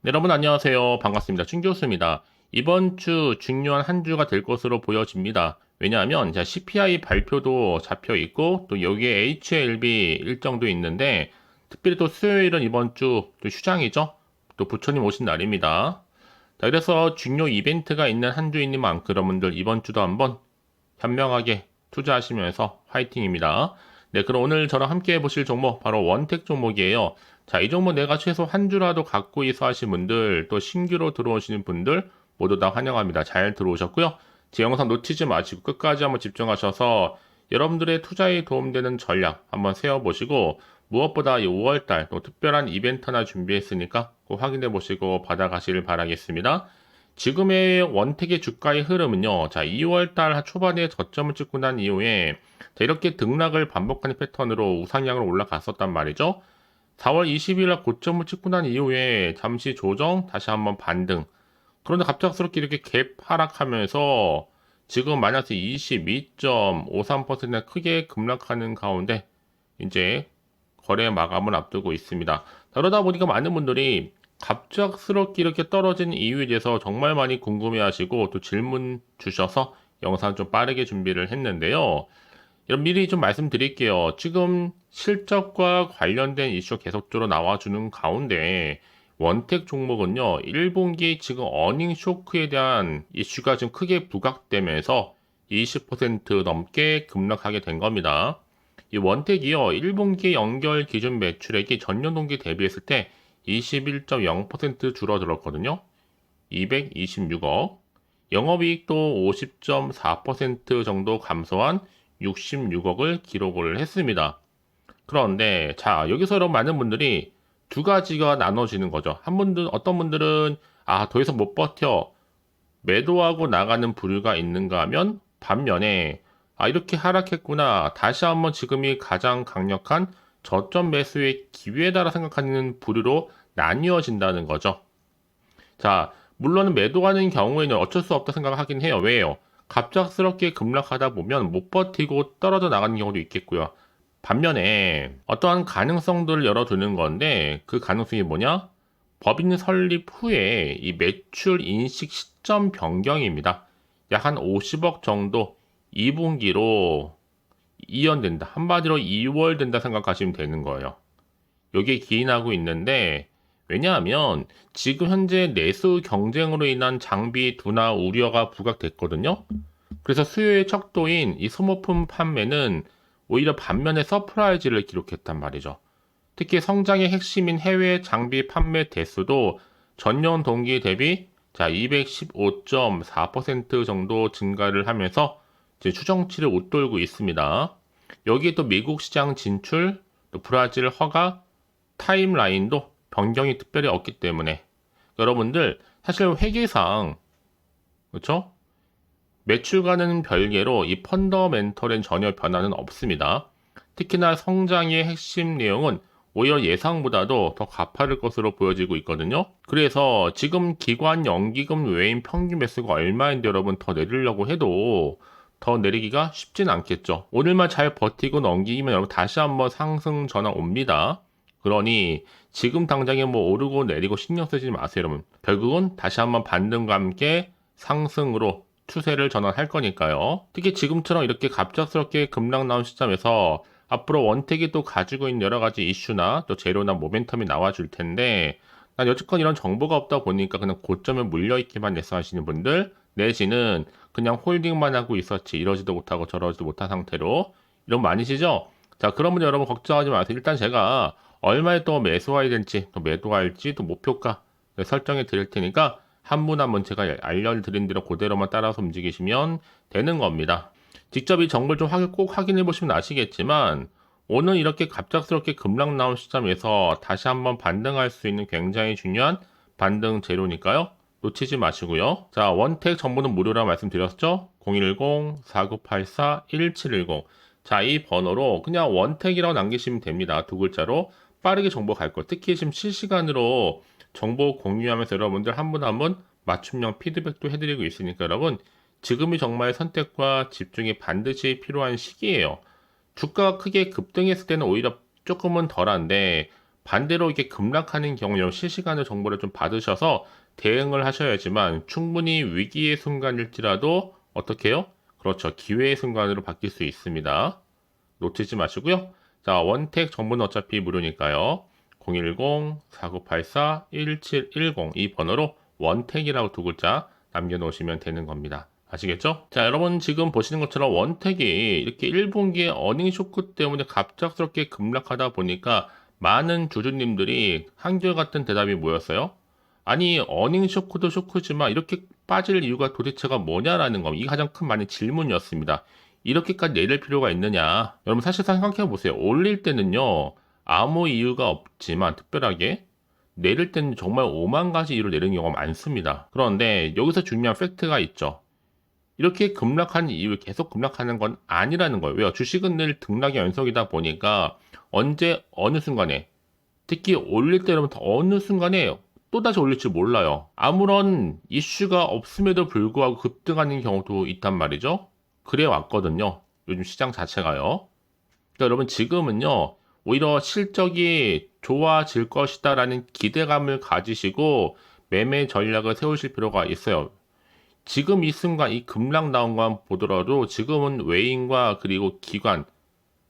네, 여러분 안녕하세요. 반갑습니다. 춘 교수입니다. 이번 주 중요한 한 주가 될 것으로 보여집니다. 왜냐하면 CPI 발표도 잡혀 있고 또 여기에 HLB 일정도 있는데 특별히 또 수요일은 이번 주 또 휴장이죠. 또 부처님 오신 날입니다. 자, 그래서 중요 이벤트가 있는 한 주이니만큼 여러분들 이번 주도 한번 현명하게 투자하시면서 화이팅입니다. 네, 그럼 오늘 저랑 함께 해보실 종목 바로 원택 종목이에요. 자, 이 종목 내가 최소 한 주라도 갖고 있어 하신 분들, 또 신규로 들어오시는 분들 모두 다 환영합니다. 잘 들어오셨고요. 제 영상 놓치지 마시고 끝까지 한번 집중하셔서 여러분들의 투자에 도움되는 전략 한번 세워보시고 무엇보다 이 5월달 또 특별한 이벤트 하나 준비했으니까 꼭 확인해 보시고 받아가시길 바라겠습니다. 지금의 원택의 주가의 흐름은요. 자, 2월 달 초반에 저점을 찍고 난 이후에 자, 이렇게 등락을 반복하는 패턴으로 우상향으로 올라갔었단 말이죠. 4월 20일 날 고점을 찍고 난 이후에 잠시 조정, 다시 한번 반등. 그런데 갑작스럽게 이렇게 갭 하락하면서 지금 마이너스 22.53%나 크게 급락하는 가운데 이제 거래 마감을 앞두고 있습니다. 그러다 보니까 많은 분들이 갑작스럽게 이렇게 떨어진 이유에 대해서 정말 많이 궁금해하시고 또 질문 주셔서 영상 좀 빠르게 준비를 했는데요. 이런 미리 좀 말씀드릴게요. 지금 실적과 관련된 이슈 계속적으로 나와주는 가운데 원택 종목은요, 1분기 지금 어닝 쇼크에 대한 이슈가 좀 크게 부각되면서 20% 넘게 급락하게 된 겁니다. 이 원택이요, 1분기 연결 기준 매출액이 전년 동기 대비했을 때 21.0% 줄어들었거든요. 226억. 영업이익도 50.4% 정도 감소한 66억을 기록을 했습니다. 그런데 자, 여기서 여러분 많은 분들이 두 가지가 나눠지는 거죠. 어떤 분들은 더 이상 못 버텨 매도하고 나가는 부류가 있는가 하면 반면에 이렇게 하락했구나. 다시 한번 지금이 가장 강력한 저점 매수의 기회다라 생각하는 부류로 나뉘어진다는 거죠. 자, 물론 매도하는 경우에는 어쩔 수 없다 생각하긴 해요. 왜요? 갑작스럽게 급락하다 보면 못 버티고 떨어져 나가는 경우도 있겠고요. 반면에 어떠한 가능성들을 열어두는 건데 그 가능성이 뭐냐? 법인 설립 후에 이 매출 인식 시점 변경입니다. 약 한 50억 정도 2분기로 이연된다. 한마디로 2월 된다 생각하시면 되는 거예요. 여기에 기인하고 있는데 왜냐하면 지금 현재 내수 경쟁으로 인한 장비 둔화 우려가 부각됐거든요. 그래서 수요의 척도인 이 소모품 판매는 오히려 반면에 서프라이즈를 기록했단 말이죠. 특히 성장의 핵심인 해외 장비 판매 대수도 전년 동기 대비 215.4% 정도 증가를 하면서 이제 추정치를 웃돌고 있습니다. 여기에 또 미국 시장 진출, 또 브라질 허가, 타임라인도 변경이 특별히 없기 때문에 여러분들 사실 회계상 그렇죠? 매출과는 별개로 이 펀더멘털엔 전혀 변화는 없습니다. 특히나 성장의 핵심 내용은 오히려 예상보다도 더 가파를 것으로 보여지고 있거든요. 그래서 지금 기관 연기금 외인 평균 매수가 얼마인데 여러분 더 내리려고 해도 더 내리기가 쉽진 않겠죠. 오늘만 잘 버티고 넘기면 여러분 다시 한번 상승 전환 옵니다. 그러니 지금 당장에 뭐 오르고 내리고 신경 쓰지 마세요, 여러분. 결국은 다시 한번 반등과 함께 상승으로 추세를 전환할 거니까요. 특히 지금처럼 이렇게 갑작스럽게 급락 나온 시점에서 앞으로 원택이 또 가지고 있는 여러 가지 이슈나 또 재료나 모멘텀이 나와줄 텐데 난 여태껏 이런 정보가 없다 보니까 그냥 고점에 물려있기만 해서 하시는 분들 내지는 그냥 홀딩만 하고 있었지 이러지도 못하고 저러지도 못한 상태로 이런 거 아니시죠? 자, 그러면 여러분 걱정하지 마세요. 일단 제가 얼마에 또 매수해야 될지 또 매도할지 또 목표가 설정해 드릴 테니까 한 분 한 분 제가 알려드린 대로 그대로만 따라서 움직이시면 되는 겁니다. 직접 이 정보를 좀 꼭 확인해 보시면 아시겠지만 오늘 이렇게 갑작스럽게 급락 나온 시점에서 다시 한번 반등할 수 있는 굉장히 중요한 반등 재료니까요. 놓치지 마시고요. 자, 원택 정보는 무료라고 말씀드렸죠? 010-4984-1710. 자, 이 번호로 그냥 원택이라고 남기시면 됩니다. 두 글자로 빠르게 정보 갈 거. 특히 지금 실시간으로 정보 공유하면서 여러분들 한 분 한 분 맞춤형 피드백도 해드리고 있으니까 여러분 지금이 정말 선택과 집중이 반드시 필요한 시기예요. 주가가 크게 급등했을 때는 오히려 조금은 덜한데 반대로 이렇게 급락하는 경우 실시간으로 정보를 좀 받으셔서 대응을 하셔야지만 충분히 위기의 순간일지라도 어떻게 해요? 그렇죠. 기회의 순간으로 바뀔 수 있습니다. 놓치지 마시고요. 자, 원택 정보는 어차피 무료니까요. 010-4984-1710 이 번호로 원택이라고 두 글자 남겨놓으시면 되는 겁니다. 아시겠죠? 자, 여러분 지금 보시는 것처럼 원택이 이렇게 1분기에 어닝 쇼크 때문에 갑작스럽게 급락하다 보니까 많은 주주님들이 한결같은 대답이 뭐였어요? 아니, 어닝 쇼크도 쇼크지만 이렇게 빠질 이유가 도대체가 뭐냐라는 거, 이게 가장 큰 많은 질문이었습니다. 이렇게까지 내릴 필요가 있느냐? 여러분 사실상 생각해 보세요. 올릴 때는요, 아무 이유가 없지만 특별하게 내릴 때는 정말 오만 가지 이유를 내리는 경우가 많습니다. 그런데 여기서 중요한 팩트가 있죠. 이렇게 급락하는 이유 계속 급락하는 건 아니라는 거예요. 왜요? 주식은 늘 등락의 연속이다 보니까 언제 어느 순간에 특히 올릴 때 여러분 어느 순간에 또다시 올릴지 몰라요. 아무런 이슈가 없음에도 불구하고 급등하는 경우도 있단 말이죠. 그래 왔거든요. 요즘 시장 자체가요. 그러니까 여러분 지금은요. 오히려 실적이 좋아질 것이다라는 기대감을 가지시고 매매 전략을 세우실 필요가 있어요. 지금 이 순간 이 급락 나온 것만 보더라도 지금은 외인과 그리고 기관,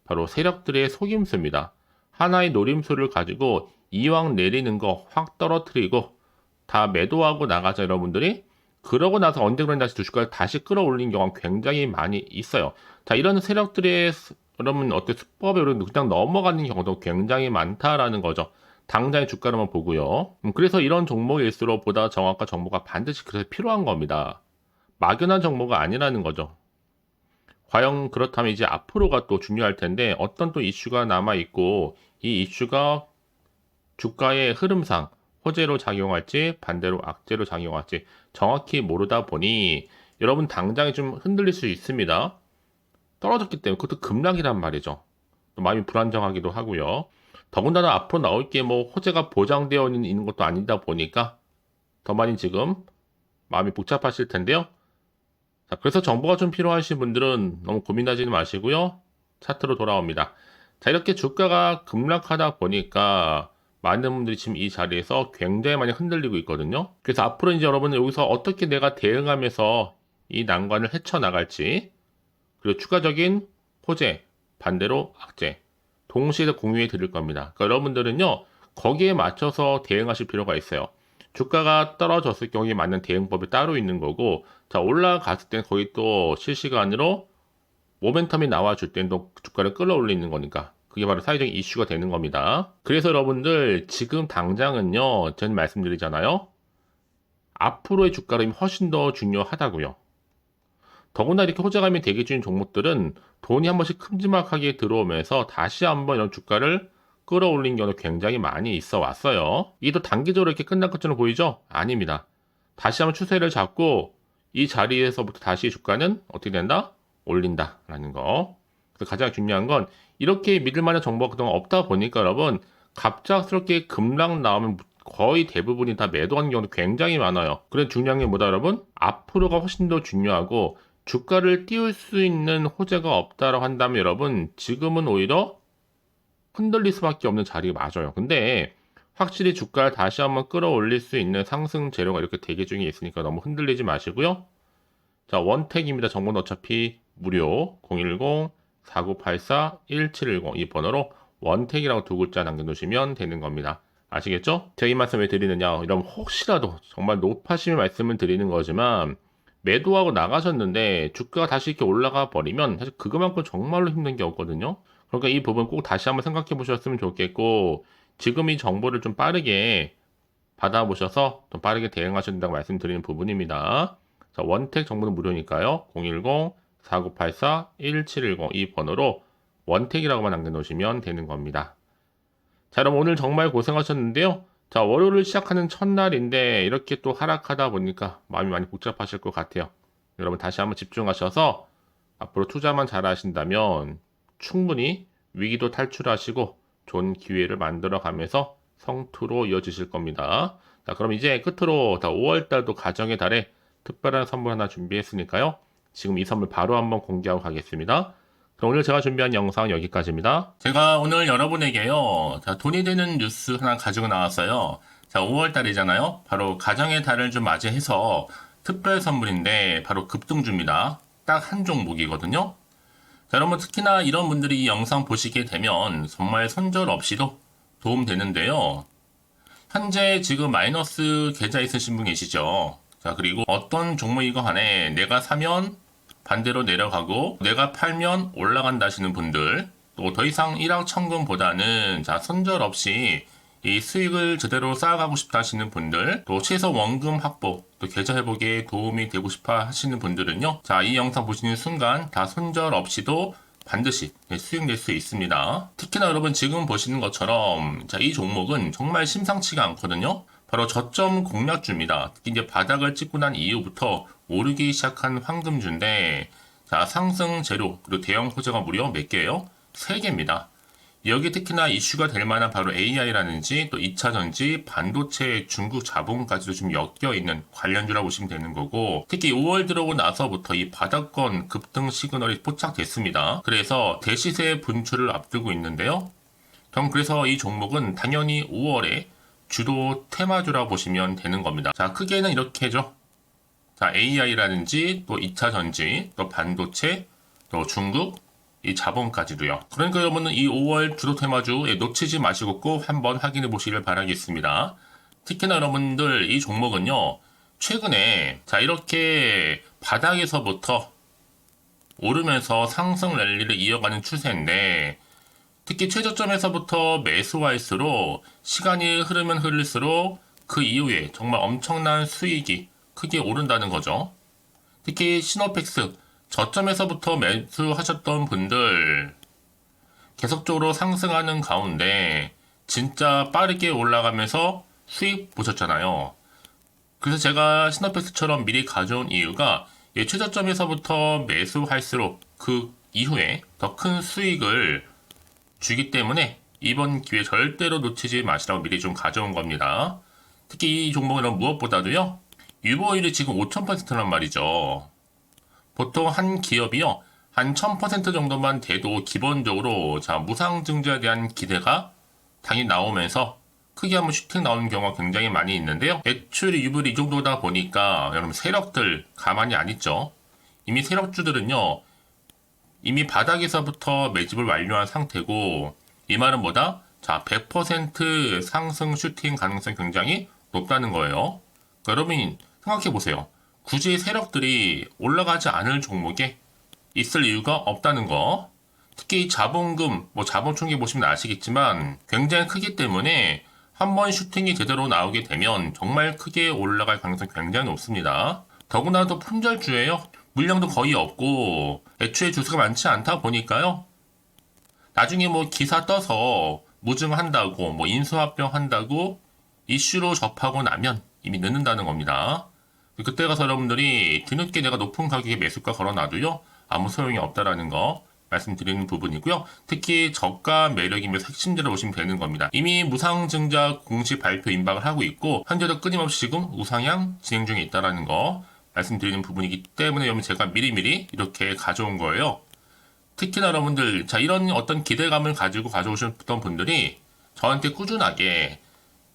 바로 세력들의 속임수입니다. 하나의 노림수를 가지고 이왕 내리는 거 확 떨어뜨리고 다 매도하고 나가자 여러분들이. 그러고 나서 언젠가 다시 주식을 다시 끌어올린 경우가 굉장히 많이 있어요. 자, 이런 세력들의 여러분 어때 수법에 그냥 넘어가는 경우도 굉장히 많다라는 거죠. 당장의 주가로만 보고요. 그래서 이런 종목일수록 보다 정확한 정보가 반드시 그래서 필요한 겁니다. 막연한 정보가 아니라는 거죠. 과연 그렇다면 이제 앞으로가 또 중요할 텐데 어떤 또 이슈가 남아 있고 이 이슈가 주가의 흐름상 호재로 작용할지 반대로 악재로 작용할지 정확히 모르다 보니 여러분 당장에 좀 흔들릴 수 있습니다. 떨어졌기 때문에 그것도 급락이란 말이죠. 또 마음이 불안정하기도 하고요. 더군다나 앞으로 나올 게 뭐 호재가 보장되어 있는 것도 아니다 보니까 더 많이 지금 마음이 복잡하실 텐데요. 자, 그래서 정보가 좀 필요하신 분들은 너무 고민하지는 마시고요. 차트로 돌아옵니다. 자, 이렇게 주가가 급락하다 보니까 많은 분들이 지금 이 자리에서 굉장히 많이 흔들리고 있거든요. 그래서 앞으로 이제 여러분은 여기서 어떻게 내가 대응하면서 이 난관을 헤쳐나갈지, 그리고 추가적인 호재, 반대로 악재, 동시에 공유해 드릴 겁니다. 그러니까 여러분들은요, 거기에 맞춰서 대응하실 필요가 있어요. 주가가 떨어졌을 경우에 맞는 대응법이 따로 있는 거고, 자, 올라갔을 땐 거의 또 실시간으로 모멘텀이 나와줄 땐 또 주가를 끌어올리는 거니까. 그게 바로 사회적인 이슈가 되는 겁니다. 그래서 여러분들 지금 당장은요, 전 말씀드리잖아요. 앞으로의 주가림이 훨씬 더 중요하다고요. 더구나 이렇게 호재감이 되게 주는 종목들은 돈이 한 번씩 큼지막하게 들어오면서 다시 한번 이런 주가를 끌어올린 경우도 굉장히 많이 있어 왔어요. 이게 또 단기적으로 이렇게 끝날 것처럼 보이죠? 아닙니다. 다시 한번 추세를 잡고 이 자리에서부터 다시 주가는 어떻게 된다? 올린다라는 거. 그래서 가장 중요한 건 이렇게 믿을 만한 정보가 그동안 없다 보니까 여러분 갑작스럽게 급락 나오면 거의 대부분이 다 매도하는 경우도 굉장히 많아요. 그래서 중요한 게 뭐다 여러분? 앞으로가 훨씬 더 중요하고 주가를 띄울 수 있는 호재가 없다라고 한다면 여러분 지금은 오히려 흔들릴 수밖에 없는 자리가 맞아요. 근데 확실히 주가를 다시 한번 끌어올릴 수 있는 상승 재료가 이렇게 대기 중에 있으니까 너무 흔들리지 마시고요. 자, 원택입니다. 정보는 어차피 무료 010-4984-1710 이 번호로 원택이라고 두 글자 남겨놓으시면 되는 겁니다. 아시겠죠? 제가 이 말씀 왜 드리느냐? 이러면 혹시라도 정말 높아심의 말씀을 드리는 거지만 매도하고 나가셨는데 주가가 다시 이렇게 올라가 버리면 사실 그거만큼 정말로 힘든 게 없거든요. 그러니까 이 부분 꼭 다시 한번 생각해 보셨으면 좋겠고 지금 이 정보를 좀 빠르게 받아보셔서 좀 빠르게 대응하셔야 된다고 말씀드리는 부분입니다. 자, 원택 정보는 무료니까요. 010-4984-1710 이 번호로 원택이라고만 남겨놓으시면 되는 겁니다. 자, 그럼 오늘 정말 고생하셨는데요. 자, 월요일을 시작하는 첫날인데 이렇게 또 하락하다 보니까 마음이 많이 복잡하실 것 같아요. 여러분 다시 한번 집중하셔서 앞으로 투자만 잘 하신다면 충분히 위기도 탈출하시고 좋은 기회를 만들어 가면서 성투로 이어지실 겁니다. 자, 그럼 이제 끝으로 5월달도 가정의 달에 특별한 선물 하나 준비했으니까요. 지금 이 선물 바로 한번 공개하고 가겠습니다. 오늘 제가 준비한 영상 여기까지입니다. 제가 오늘 여러분에게요, 자, 돈이 되는 뉴스 하나 가지고 나왔어요. 자, 5월 달이잖아요. 바로 가정의 달을 좀 맞이해서 특별 선물인데 바로 급등주입니다. 딱 한 종목이거든요. 자, 여러분 특히나 이런 분들이 이 영상 보시게 되면 정말 손절 없이도 도움 되는데요. 현재 지금 마이너스 계좌 있으신 분 계시죠? 자, 그리고 어떤 종목이건 간에 내가 사면 반대로 내려가고 내가 팔면 올라간다 하시는 분들, 또 더 이상 일확천금보다는 자, 손절 없이 이 수익을 제대로 쌓아가고 싶다 하시는 분들, 또 최소 원금 확보, 또 계좌 회복에 도움이 되고 싶어 하시는 분들은요, 자, 이 영상 보시는 순간 다 손절 없이도 반드시 수익 낼 수 있습니다. 특히나 여러분 지금 보시는 것처럼 자, 이 종목은 정말 심상치가 않거든요. 바로 저점 공략주입니다. 특히 이제 바닥을 찍고 난 이후부터 오르기 시작한 황금주인데, 자, 상승 재료 그리고 대형 호재가 무려 몇 개예요? 3개입니다. 여기 특히나 이슈가 될 만한 바로 AI라든지 또 2차전지, 반도체, 중국 자본까지도 좀 엮여 있는 관련주라고 보시면 되는 거고, 특히 5월 들어오고 나서부터 이 바닥권 급등 시그널이 포착됐습니다. 그래서 대시세 분출을 앞두고 있는데요. 그럼 그래서 이 종목은 당연히 5월에 주도 테마주라고 보시면 되는 겁니다. 자, 크게는 이렇게죠. 자, AI라든지 또 2차전지, 또 반도체, 또 중국, 이 자본까지도요. 그러니까 여러분은 이 5월 주도 테마주 놓치지 마시고 꼭 한번 확인해 보시길 바라겠습니다. 특히나 여러분들 이 종목은요, 최근에 자, 이렇게 바닥에서부터 오르면서 상승 랠리를 이어가는 추세인데, 특히 최저점에서부터 매수할수록 시간이 흐르면 흐를수록 그 이후에 정말 엄청난 수익이 크게 오른다는 거죠. 특히 시노펙스 저점에서부터 매수하셨던 분들 계속적으로 상승하는 가운데 진짜 빠르게 올라가면서 수익 보셨잖아요. 그래서 제가 시노펙스처럼 미리 가져온 이유가 최저점에서부터 매수할수록 그 이후에 더 큰 수익을 주기 때문에 이번 기회 절대로 놓치지 마시라고 미리 좀 가져온 겁니다. 특히 이 종목은 무엇보다도요, 유보율이 지금 5000%란 말이죠. 보통 한 기업이요, 한 1000% 정도만 돼도 기본적으로 자, 무상증자에 대한 기대가 당연히 나오면서 크게 한번 슈팅 나오는 경우가 굉장히 많이 있는데요. 매출 유보율이 이 정도다 보니까 여러분 세력들 가만히 안 있죠. 이미 세력주들은요, 이미 바닥에서부터 매집을 완료한 상태고, 이 말은 뭐다? 자, 100% 상승 슈팅 가능성이 굉장히 높다는 거예요. 그러니까 여러분 생각해 보세요. 굳이 세력들이 올라가지 않을 종목에 있을 이유가 없다는 거. 특히 자본금, 뭐 자본 총계 보시면 아시겠지만 굉장히 크기 때문에 한번 슈팅이 제대로 나오게 되면 정말 크게 올라갈 가능성이 굉장히 높습니다. 더구나도 품절주예요. 물량도 거의 없고 애초에 주수가 많지 않다 보니까요. 나중에 뭐 기사 떠서 무증한다고 뭐 인수합병 한다고 이슈로 접하고 나면 이미 늦는다는 겁니다. 그때 가서 여러분들이 뒤늦게 내가 높은 가격에 매수가 걸어놔도요, 아무 소용이 없다라는 거 말씀드리는 부분이고요. 특히 저가 매력이면서 핵심제로 보시면 되는 겁니다. 이미 무상증자 공시 발표 임박을 하고 있고 현재도 끊임없이 지금 우상향 진행 중에 있다라는 거 말씀드리는 부분이기 때문에 여러분 제가 미리미리 이렇게 가져온 거예요. 특히나 여러분들 자, 이런 어떤 기대감을 가지고 가져오셨던 분들이 저한테 꾸준하게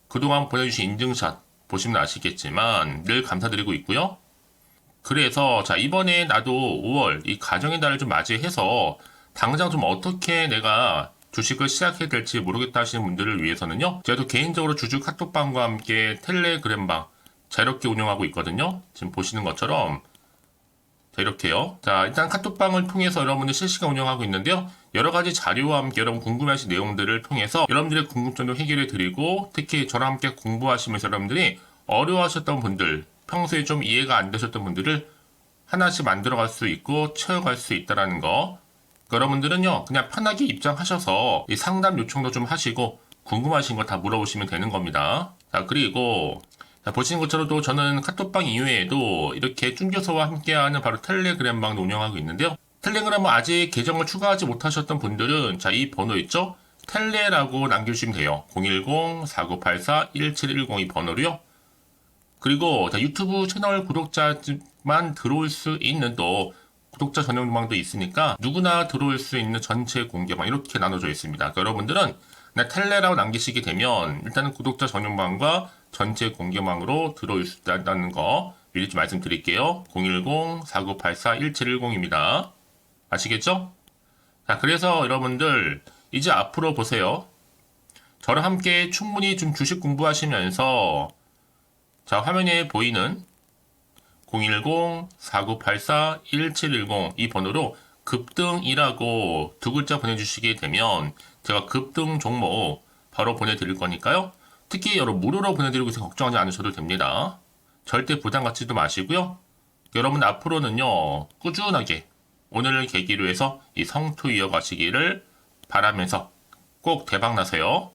그동안 보내주신 인증샷 보시면 아시겠지만 늘 감사드리고 있고요. 그래서 자, 이번에 나도 5월 이 가정의 달을 좀 맞이해서 당장 좀 어떻게 내가 주식을 시작해야 될지 모르겠다 하시는 분들을 위해서는요, 제가 또 개인적으로 주주 카톡방과 함께 텔레그램방 자유롭게 운영하고 있거든요. 지금 보시는 것처럼 자, 이렇게요. 자, 일단 카톡방을 통해서 여러분들 실시간 운영하고 있는데요. 여러 가지 자료와 함께 여러분 궁금해하신 내용들을 통해서 여러분들의 궁금점도 해결해 드리고, 특히 저랑 함께 공부하시면서 여러분들이 어려워하셨던 분들, 평소에 좀 이해가 안 되셨던 분들을 하나씩 만들어갈 수 있고 채워갈 수 있다는 거. 여러분들은요, 그냥 편하게 입장하셔서 이 상담 요청도 좀 하시고 궁금하신 거 다 물어보시면 되는 겁니다. 자, 그리고 자, 보시는 것처럼 또 저는 카톡방 이외에도 이렇게 쭝교서와 함께하는 바로 텔레그램방도 운영하고 있는데요. 텔레그램은 아직 계정을 추가하지 못하셨던 분들은 자, 이 번호 있죠? 텔레라고 남겨주시면 돼요. 010-4984-1710 이 번호로요. 그리고 자, 유튜브 채널 구독자만 들어올 수 있는 또 구독자 전용방도 있으니까 누구나 들어올 수 있는 전체 공개방 이렇게 나눠져 있습니다. 그러니까 여러분들은 그냥 텔레라고 남기시게 되면 일단은 구독자 전용방과 전체 공개방으로 들어올 수 있다는 거 미리 좀 말씀드릴게요. 010-4984-1710입니다. 아시겠죠? 자, 그래서 여러분들 이제 앞으로 보세요. 저랑 함께 충분히 좀 주식 공부하시면서 자, 화면에 보이는 010-4984-1710 이 번호로 급등이라고 두 글자 보내주시게 되면 제가 급등 종목 바로 보내드릴 거니까요. 특히 여러분 무료로 보내드리고 있어서 걱정하지 않으셔도 됩니다. 절대 부담 갖지도 마시고요. 여러분 앞으로는요 꾸준하게 오늘을 계기로 해서 이 성투 이어가시기를 바라면서 꼭 대박 나세요.